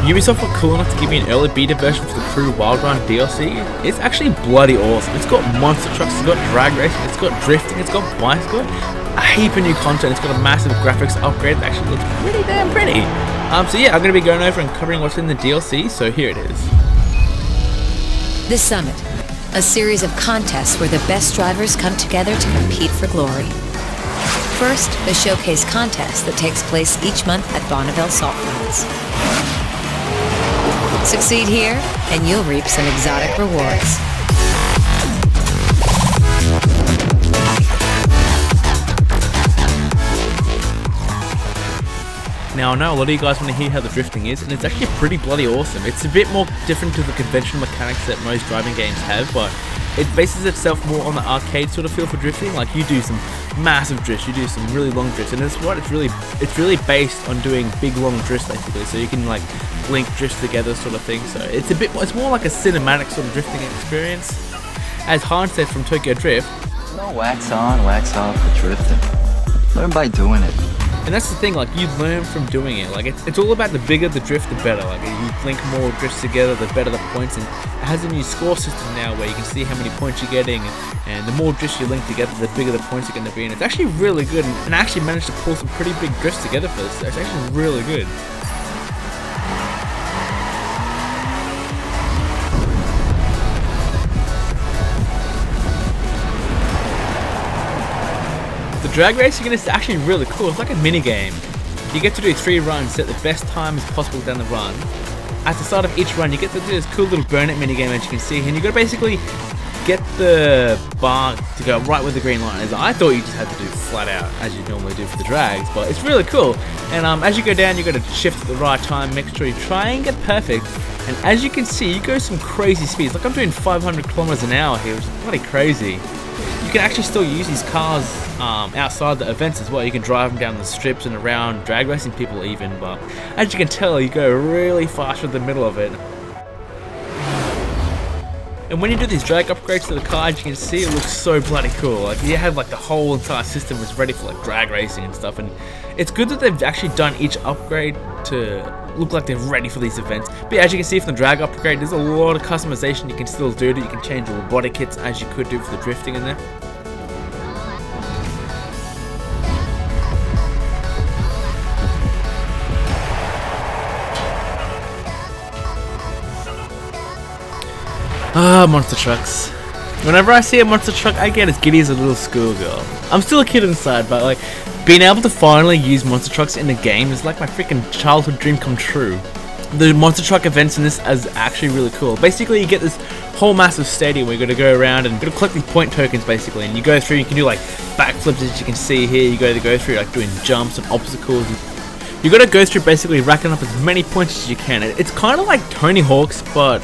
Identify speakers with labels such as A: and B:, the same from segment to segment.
A: Ubisoft were cool enough to give me an early beta version for the Crew Wild Run DLC. It's actually bloody awesome. It's got monster trucks, it's got drag racing, it's got drifting, it's got bikes, it's got a heap of new content, it's got a massive graphics upgrade that actually looks pretty damn pretty. So yeah, I'm going to be going over and covering what's in the DLC, so here it is.
B: The Summit, a series of contests where the best drivers come together to compete for glory. First, the Showcase contest that takes place each month at Bonneville Salt Flats. Succeed here, and you'll reap some exotic rewards.
A: Now I know a lot of you guys want to hear how the drifting is, and it's actually pretty bloody awesome. It's a bit more different to the conventional mechanics that most driving games have, but it bases itself more on the arcade sort of feel for drifting. Like, you do some massive drifts, you do some really long drifts, and it's really based on doing big long drifts basically. So you can like link drifts together sort of thing. So it's more like a cinematic sort of drifting experience. As Han said from Tokyo Drift,
C: no wax on, wax off for drifting. Learn by doing it.
A: and that's the thing, like, you learn from doing it. Like, it's all about the bigger the drift, the better. Like, you link more drifts together, the better the points. And it has a new score system now where you can see how many points you're getting, and the more drifts you link together, the bigger the points are going to be. And it's actually really good, and I actually managed to pull some pretty big drifts together for this. It's actually really good. The drag racing is actually really cool. It's like a mini game. You get to do 3 runs, set the best time as possible down the run. At the start of each run, you get to do this cool little burnout mini game, as you can see, and you got to basically get the bar to go right where the green line is. I thought you just had to do flat out as you normally do for the drags, but it's really cool. And as you go down, you got to shift at the right time, make sure you try and get perfect. And as you can see, you go some crazy speeds. Like, I'm doing 500 kilometers an hour here, which is bloody crazy. You can actually still use these cars outside the events as well. You can drive them down the strips and around, drag racing people even, but as you can tell, you go really fast through the middle of it. And when you do these drag upgrades to the car, as you can see, it looks so bloody cool. Like, you have like the whole entire system is ready for like drag racing and stuff, and it's good that they've actually done each upgrade to look like they're ready for these events. But as you can see from the drag upgrade, there's a lot of customization you can still do. You can change the robotic kits as you could do for the drifting in there. Monster trucks. Whenever I see a monster truck, I get as giddy as a little schoolgirl. I'm still a kid inside, but like, being able to finally use monster trucks in the game is like my freaking childhood dream come true. The monster truck events in this is actually really cool. Basically, you get this whole massive stadium where you're going to go around and you're going to collect these point tokens basically, and you go through, you can do like backflips as you can see here. You go through like doing jumps and obstacles. You got to go through basically racking up as many points as you can. It's kind of like Tony Hawk's, but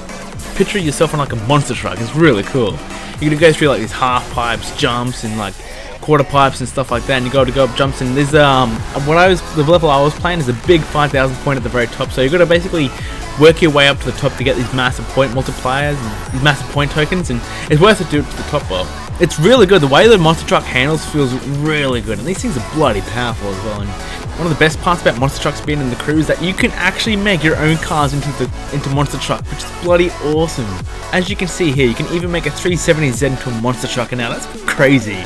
A: picture yourself on like a monster truck. It's really cool. You're gonna go through like these half pipes, jumps, and like quarter pipes and stuff like that. And you got to go up jumps. And there's the level I was playing is a big 5,000 point at the very top. So you got to basically work your way up to the top to get these massive point multipliers and these massive point tokens. And it's worth it to do it to the top. Well, it's really good. The way the monster truck handles feels really good, and these things are bloody powerful as well. And one of the best parts about monster trucks being in the crew is that you can actually make your own cars into monster truck, which is bloody awesome. As you can see here, you can even make a 370Z into a monster truck, and now that's crazy.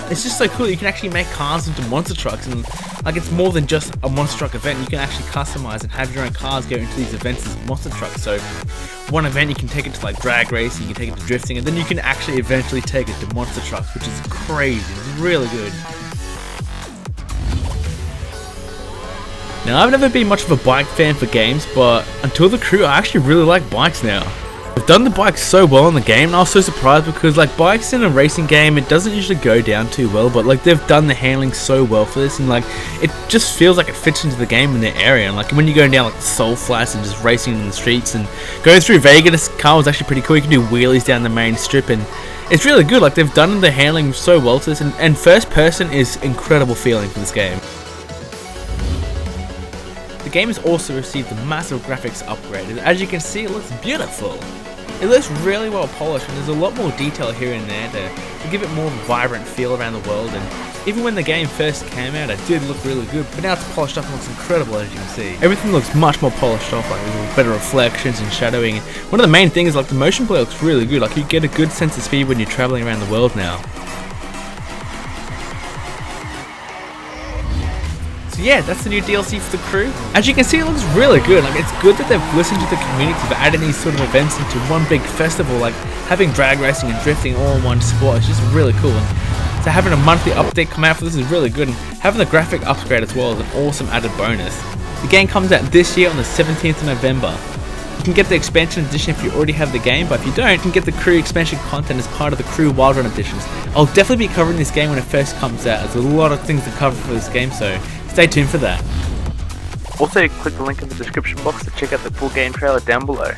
A: It's just so cool. You can actually make cars into monster trucks, and like, it's more than just a monster truck event. You can actually customize and have your own cars go into these events as monster trucks. So one event, you can take it to like drag racing, you can take it to drifting, and then you can actually eventually take it to monster trucks, which is crazy. It's really good. Now, I've never been much of a bike fan for games, but until the crew, I actually really like bikes now. They've done the bikes so well in the game, and I was so surprised because like, bikes in a racing game, it doesn't usually go down too well, but like, they've done the handling so well for this, and like, it just feels like it fits into the game in the area. And like, when you're going down like the Salt Flats and just racing in the streets and going through Vegas, this car was actually pretty cool. You can do wheelies down the main strip, and it's really good. Like, they've done the handling so well to this, and first person is incredible feeling for this game. The game has also received a massive graphics upgrade, and as you can see, it looks beautiful. It looks really well polished, and there's a lot more detail here and there to give it more of a vibrant feel around the world. And even when the game first came out, it did look really good, but now it's polished up and looks incredible, as you can see. Everything looks much more polished off, like there's better reflections and shadowing. One of the main things is like the motion play looks really good, like you get a good sense of speed when you're traveling around the world now. So yeah, that's the new DLC for the crew. As you can see, it looks really good. Like, it's good that they've listened to the community for adding these sort of events into one big festival, like having drag racing and drifting all in one spot. It's just really cool. And so having a monthly update come out for this is really good, and having the graphic upgrade as well is an awesome added bonus. The game comes out this year on the 17th of November. You can get the expansion edition if you already have the game, but if you don't, you can get the crew expansion content as part of the crew wild run editions. I'll definitely be covering this game when it first comes out. There's a lot of things to cover for this game, so stay tuned for that. Also, click the link in the description box to check out the full game trailer down below.